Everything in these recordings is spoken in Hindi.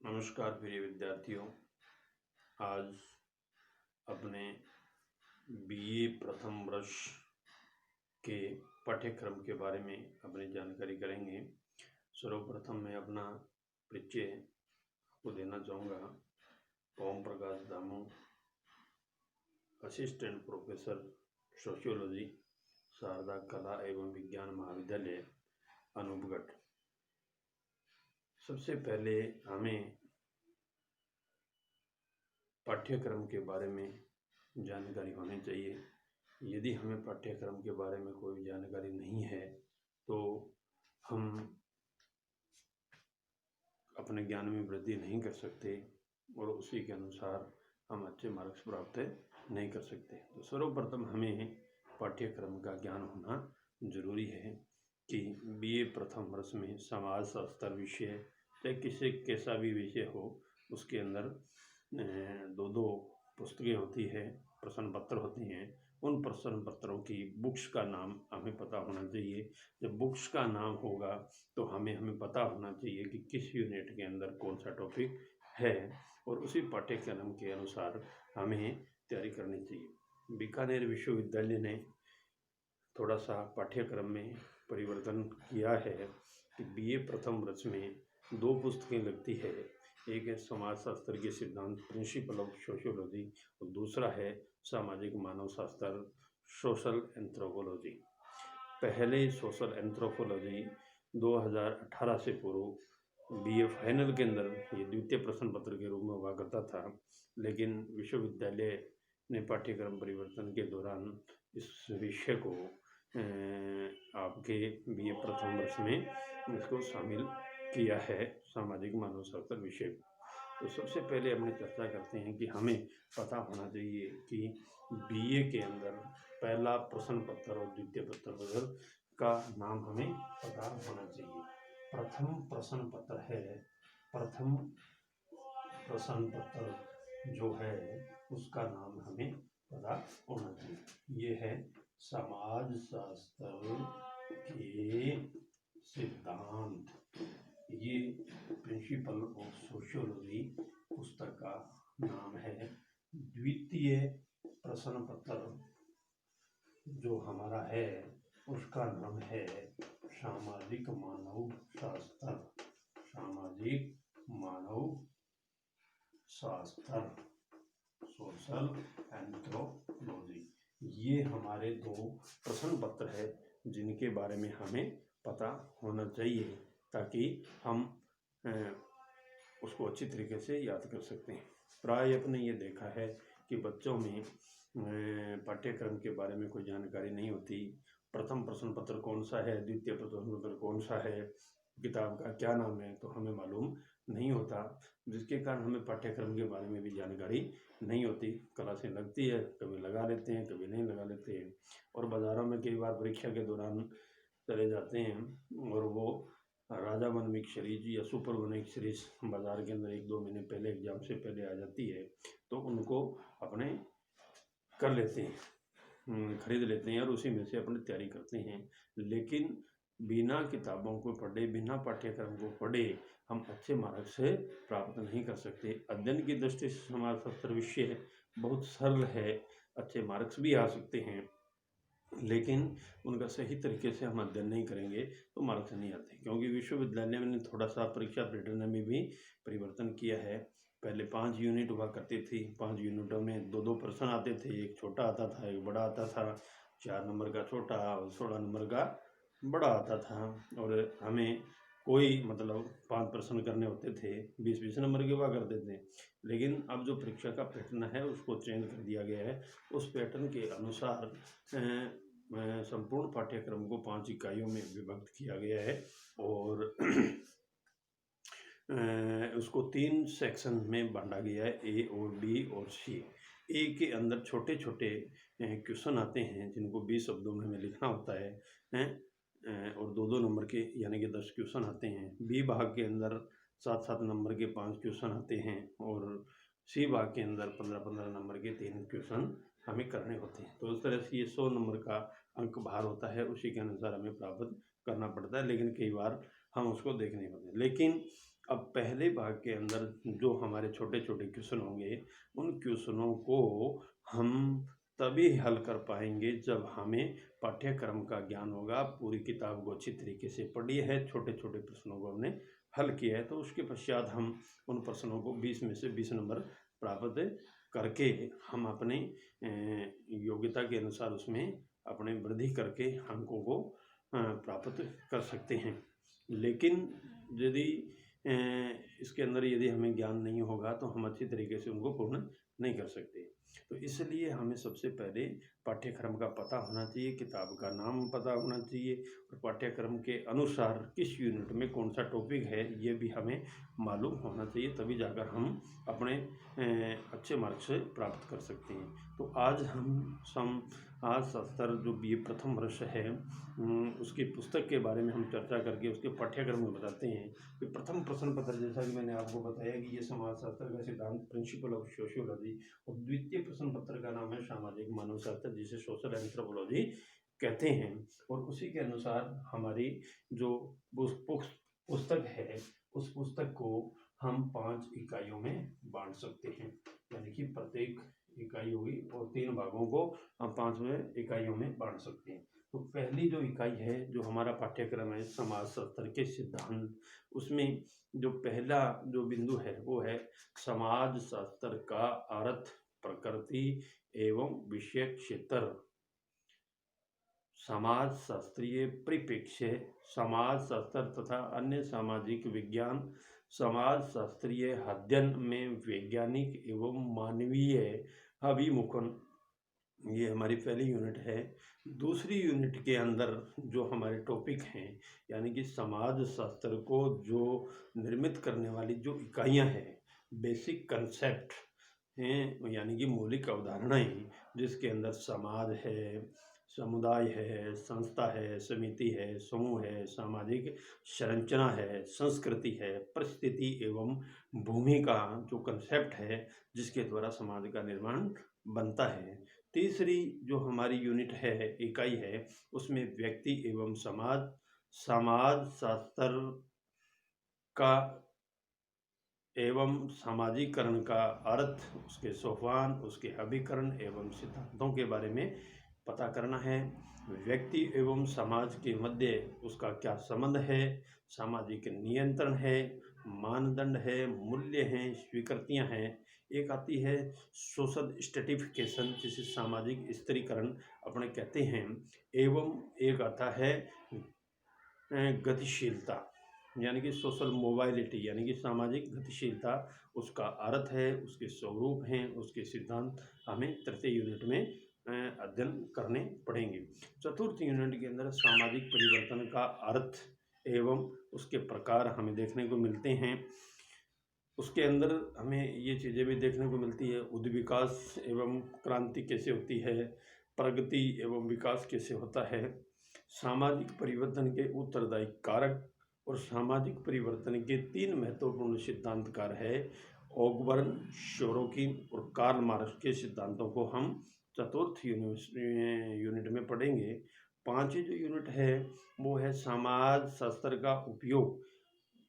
नमस्कार प्रिय विद्यार्थियों। आज अपने बीए प्रथम वर्ष के पाठ्यक्रम के बारे में अपनी जानकारी करेंगे। सर्वप्रथम मैं अपना परिचय को देना चाहूँगा। Om Prakash Damu, assistant professor sociology, Sharda कला एवं विज्ञान महाविद्यालय, अनूपगढ़। सबसे पहले हमें पाठ्यक्रम के बारे में जानकारी होनी चाहिए। यदि हमें पाठ्यक्रम के बारे में कोई जानकारी नहीं है तो हम अपने ज्ञान में वृद्धि नहीं कर सकते और उसी के अनुसार हम अच्छे मार्क्स प्राप्त नहीं कर सकते। तो सर्वप्रथम हमें पाठ्यक्रम का ज्ञान होना जरूरी है कि बीए प्रथम वर्ष में समाज शास्त्र विषय चाहे किसी कैसा भी विषय हो, उसके अंदर दो पुस्तकें होती है, प्रश्न पत्र होते हैं। उन प्रश्न पत्रों की बुक्स का नाम हमें पता होना चाहिए। जब बुक्स का नाम होगा तो हमें पता होना चाहिए कि किस यूनिट के अंदर कौन सा टॉपिक है और उसी पाठ्यक्रम के अनुसार हमें तैयारी करनी चाहिए। बीकानेर विश्वविद्यालय ने थोड़ा सा पाठ्यक्रम में परिवर्तन किया है कि बीए प्रथम वर्ष में 2 पुस्तकें लगती है। एक है समाजशास्त्र के सिद्धांत, प्रिंसिपल ऑफ सोशियोलॉजी, और दूसरा है सामाजिक मानव शास्त्र, सोशल एंथ्रोपोलॉजी। पहले सोशल एंथ्रोपोलॉजी 2018 से पूर्व बीए फाइनल के अंदर ये द्वितीय प्रश्न पत्र के रूप में हुआ करता था, लेकिन विश्वविद्यालय ने पाठ्यक्रम परिवर्तन के दौरान इस विषय को आपके बीए प्रथम वर्ष में इसको शामिल किया है, सामाजिक मानव शास्त्र विषय। तो सबसे पहले हम चर्चा करते हैं कि हमें पता होना चाहिए कि बीए के अंदर पहला प्रश्न पत्र और द्वितीय प्रश्न पत्र का नाम हमें पता होना चाहिए। प्रथम प्रश्न पत्र जो है उसका नाम हमें पता होना चाहिए। ये है समाज शास्त्र के सिद्धांत। ये प्रिंसिपल ऑफ सोशियोलॉजी पुस्तक का नाम है। द्वितीय प्रश्न पत्र जो हमारा है उसका नाम है सामाजिक मानव शास्त्र। सामाजिक मानव शास्त्र, सोशल एंथ्रोपोलॉजी। ये हमारे 2 प्रश्न पत्र है जिनके बारे में हमें पता होना चाहिए ताकि हम उसको अच्छी तरीके से याद कर सकते हैं। प्राय अपने ये देखा है कि बच्चों में पाठ्यक्रम के बारे में कोई जानकारी नहीं होती। प्रथम प्रश्न पत्र कौन सा है, द्वितीय प्रश्न पत्र कौन सा है, किताब का क्या नाम है, तो हमें मालूम नहीं होता, जिसके कारण हमें पाठ्यक्रम के बारे में भी जानकारी नहीं होती। क्लासें लगती है, कभी लगा लेते हैं, कभी नहीं लगा लेते हैं, और बाज़ारों में कई बार परीक्षा के दौरान चले जाते हैं और वो राजा वन वीक सीरीज या सुपर वन वीक सीरीज बाज़ार के अंदर 1-2 महीने पहले एग्ज़ाम से पहले आ जाती है, तो उनको अपने कर लेते हैं, खरीद लेते हैं और उसी में से अपनी तैयारी करते हैं। लेकिन बिना किताबों को पढ़े, बिना पाठ्यक्रम को पढ़े हम अच्छे मार्क्स से प्राप्त नहीं कर सकते। अध्ययन की दृष्टि से समाजशास्त्र विषय बहुत सरल है, अच्छे मार्क्स भी आ सकते हैं, लेकिन उनका सही तरीके से हम अध्ययन नहीं करेंगे तो मार्क्स नहीं आते। क्योंकि विश्वविद्यालय ने थोड़ा सा परीक्षा पैटर्न में भी परिवर्तन किया है। पहले 5 यूनिट हुआ करती थी, 5 यूनिटों में 2-2 प्रश्न आते थे, एक छोटा आता था, एक बड़ा आता था, 4 नंबर का छोटा और 16 नंबर का बड़ा आता था, और हमें कोई 5 प्रश्न करने होते थे, 20-20 नंबर के हुआ करते थे। लेकिन अब जो परीक्षा का पैटर्न है उसको चेंज कर दिया गया है। उस पैटर्न के अनुसार संपूर्ण पाठ्यक्रम को 5 इकाइयों में विभक्त किया गया है और उसको 3 सेक्शन में बांटा गया है, ए और बी और सी। ए के अंदर छोटे छोटे क्वेश्चन आते हैं जिनको 20 शब्दों में हमें लिखना होता है, और 2-2 नंबर के यानी कि 10 क्वेश्चन आते हैं। बी भाग के अंदर 7-7 नंबर के 5 क्वेश्चन आते हैं और सी भाग के अंदर 15-15 नंबर के 3 क्वेश्चन हमें करने होते हैं। तो उस तरह से ये 100 नंबर का अंक भार होता है, उसी के अनुसार हमें प्राप्त करना पड़ता है, लेकिन कई बार हम उसको देख नहीं पाते। लेकिन अब पहले भाग के अंदर जो हमारे छोटे छोटे क्वेश्चन होंगे, उन क्वेश्चनों को हम तभी हल कर पाएंगे जब हमें पाठ्यक्रम का ज्ञान होगा। पूरी किताब को अच्छी तरीके से पढ़ी है, छोटे छोटे प्रश्नों को हमने हल किया है, तो उसके पश्चात हम उन प्रश्नों को 20 में से 20 नंबर प्राप्त करके हम अपने योग्यता के अनुसार उसमें अपने वृद्धि करके अंकों को प्राप्त कर सकते हैं। लेकिन यदि इसके अंदर यदि हमें ज्ञान नहीं होगा तो हम अच्छी तरीके से उनको पूर्ण नहीं कर सकते। तो इसलिए हमें सबसे पहले पाठ्यक्रम का पता होना चाहिए, किताब का नाम पता होना चाहिए और पाठ्यक्रम के अनुसार किस यूनिट में कौन सा टॉपिक है ये भी हमें मालूम होना चाहिए, तभी जाकर हम अपने अच्छे मार्क्स प्राप्त कर सकते हैं। तो आज हम समाजशास्त्र जो BA प्रथम वर्ष है उसकी पुस्तक के बारे में हम चर्चा करके उसके पाठ्यक्रम में बताते हैं कि प्रथम प्रश्न पत्र, जैसा कि मैंने आपको बताया कि ये समाजशास्त्र का सिद्धांत प्रिंसिपल ऑफ सोशियोलॉजी, और द्वितीय प्रश्न पत्र का नाम है सामाजिक मानवशास्त्र, जिसे सोशल एंथ्रोपोलॉजी कहते हैं। और उसी के अनुसार हमारी जो पुस्तक है उस पुस्तक को हम 5 इकाइयों में बांट सकते हैं, यानी कि प्रत्येक इकाई होगी और 3 भागों को हम 5 इकाइयों में बांट सकते हैं। तो पहली जो इकाई है, जो हमारा पाठ्यक्रम है समाजशास्त्र के सिद्धांत, उसमें जो पहला जो बिंदु है वो है समाजशास्त्र का अर्थ, प्रकृति एवं विषय क्षेत्र। समाजशास्त्रीय परिप्रेक्ष्य, समाजशास्त्र तथा अन्य सामाजिक विज्ञान समाजशास्त्रीय अध्ययन में वैज्ञानिक एवं मानवीय अभिमुखन, ये हमारी पहली यूनिट है। दूसरी यूनिट के अंदर जो हमारे टॉपिक हैं, यानी कि समाजशास्त्र को जो निर्मित करने वाली जो इकाइयां हैं, बेसिक कंसेप्ट हैं, यानी कि मौलिक अवधारणाएं, जिसके अंदर समाज है, समुदाय है, संस्था है, समिति है, समूह है, सामाजिक संरचना है, संस्कृति है, परिस्थिति एवं भूमिका जो कंसेप्ट है जिसके द्वारा समाज का निर्माण बनता है। तीसरी जो हमारी यूनिट है, इकाई है, उसमें व्यक्ति एवं समाजशास्त्र का एवं सामाजिकरण का अर्थ, उसके सोपान, उसके अभिकरण एवं सिद्धांतों के बारे में पता करना है। व्यक्ति एवं समाज के मध्य उसका क्या संबंध है, सामाजिक नियंत्रण है, मानदंड है, मूल्य हैं, स्वीकृतियां हैं। एक आती है सोशल स्ट्रेटिफिकेशन, जिसे सामाजिक स्त्रीकरण अपने कहते हैं, एवं एक आता है गतिशीलता, यानी कि सोशल मोबाइलिटी, यानी कि सामाजिक गतिशीलता, उसका अर्थ है, उसके स्वरूप हैं, उसके सिद्धांत हमें तृतीय यूनिट में अध्ययन करने पड़ेंगे। चतुर्थ यूनिट के अंदर सामाजिक परिवर्तन का अर्थ एवं उसके प्रकार हमें देखने को मिलते हैं। उसके अंदर हमें ये चीज़ें भी देखने को मिलती है, उद्विकास एवं क्रांति कैसे होती है, प्रगति एवं विकास कैसे होता है, सामाजिक परिवर्तन के उत्तरदायी कारक और सामाजिक परिवर्तन के 3 महत्वपूर्ण सिद्धांतकार है, ऑगबर्न, सोरोकिन और कार्ल मार्क्स के सिद्धांतों को हम चतुर्थ यूनिट में पढ़ेंगे। 5वीं जो यूनिट है वो है समाजशास्त्र का उपयोग।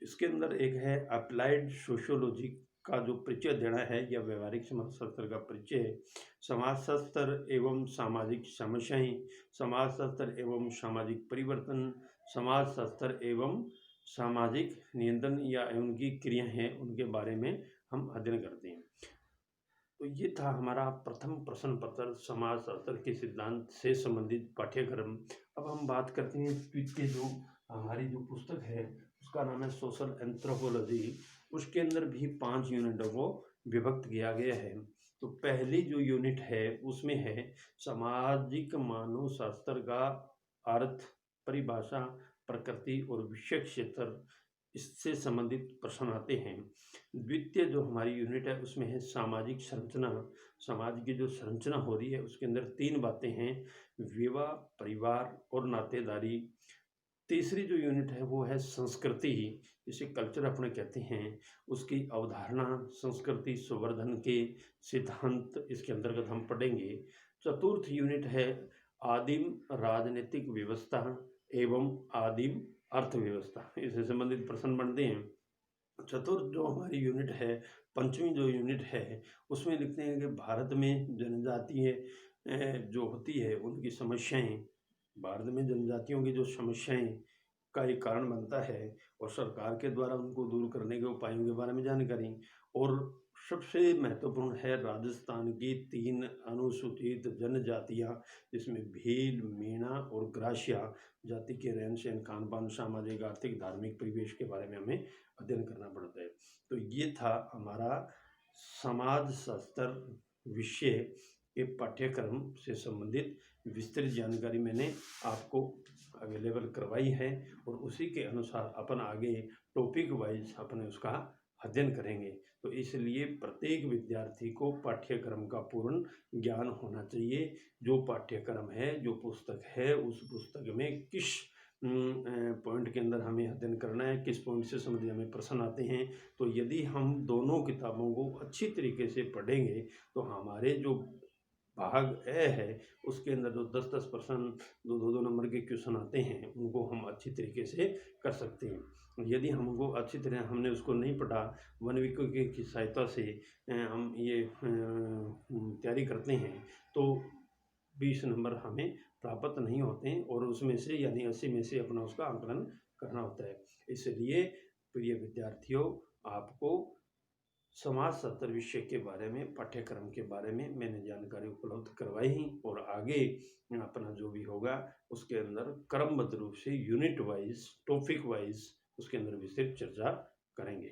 इसके अंदर एक है अप्लाइड सोशियोलॉजी का जो परिचय देना है, या व्यवहारिक समाजशास्त्र का परिचय, समाजशास्त्र एवं सामाजिक समस्याएं, समाजशास्त्र एवं सामाजिक परिवर्तन, समाजशास्त्र एवं सामाजिक नियंत्रण या उनकी क्रियाएं हैं, उनके बारे में हम अध्ययन करते हैं। तो ये था हमारा प्रथम प्रश्न पत्र समाजशास्त्र के सिद्धांत से संबंधित पाठ्यक्रम। अब हम बात करते हैं द्वितीय जो हमारी जो पुस्तक है उसका नाम है सोशल एंथ्रोपोलॉजी। उसके अंदर भी 5 यूनिटों को विभक्त किया गया है। तो पहली जो यूनिट है उसमें है सामाजिक मानवशास्त्र का अर्थ, परिभाषा, प्रकृति और विषय क्षेत्र, इससे संबंधित प्रश्न आते हैं। द्वितीय जो हमारी यूनिट है उसमें है सामाजिक संरचना। समाज की जो संरचना हो रही है उसके अंदर 3 बातें हैं, विवाह, परिवार और नातेदारी। तीसरी जो यूनिट है वो है संस्कृति, जिसे कल्चर अपने कहते हैं, उसकी अवधारणा, संस्कृति संवर्धन के सिद्धांत इसके अंतर्गत हम पढ़ेंगे। चतुर्थ यूनिट है आदिम राजनीतिक व्यवस्था एवं आदिम अर्थव्यवस्था, इससे संबंधित प्रश्न बनते हैं। चतुर्थ जो हमारी यूनिट है, पंचमी जो यूनिट है, उसमें लिखते हैं कि भारत में जनजातीय जो होती है उनकी समस्याएं, भारत में जनजातियों की जो समस्याएं का एक कारण बनता है और सरकार के द्वारा उनको दूर करने के उपायों के बारे में जानकारी। और सबसे महत्वपूर्ण है राजस्थान की 3 अनुसूचित जनजातियां, जिसमें भील, मीणा और ग्रासिया जाति के रहन सहन, खान पान, सामाजिक आर्थिक धार्मिक परिवेश के बारे में हमें अध्ययन करना पड़ता है। तो ये था हमारा समाज शास्त्र विषय के पाठ्यक्रम से संबंधित विस्तृत जानकारी मैंने आपको अवेलेबल करवाई है, और उसी के अनुसार अपन आगे टॉपिक वाइज अपने उसका अध्ययन करेंगे। तो इसलिए प्रत्येक विद्यार्थी को पाठ्यक्रम का पूर्ण ज्ञान होना चाहिए। जो पाठ्यक्रम है, जो पुस्तक है, उस पुस्तक में किस पॉइंट के अंदर हमें अध्ययन करना है, किस पॉइंट से संबंधित हमें प्रश्न आते हैं। तो यदि हम दोनों किताबों को अच्छी तरीके से पढ़ेंगे तो हमारे जो भाग ए है उसके अंदर जो 10-10 प्रश्न, जो 2-2 नंबर के क्वेश्चन आते हैं, उनको हम अच्छी तरीके से कर सकते हैं। यदि हमको अच्छी तरह हमने उसको नहीं पढ़ा, वन विको की सहायता से हम ये तैयारी करते हैं तो 20 नंबर हमें प्राप्त नहीं होते हैं, और उसमें से यानी 80 में से अपना उसका आंकलन करना होता है। इसलिए प्रिय विद्यार्थियों, आपको समाज शास्त्र विषय के बारे में, पाठ्यक्रम के बारे में मैंने जानकारी उपलब्ध करवाई ही, और आगे अपना जो भी होगा उसके अंदर क्रमबद्ध रूप से यूनिट वाइज, टॉपिक वाइज उसके अंदर विस्तृत चर्चा करेंगे।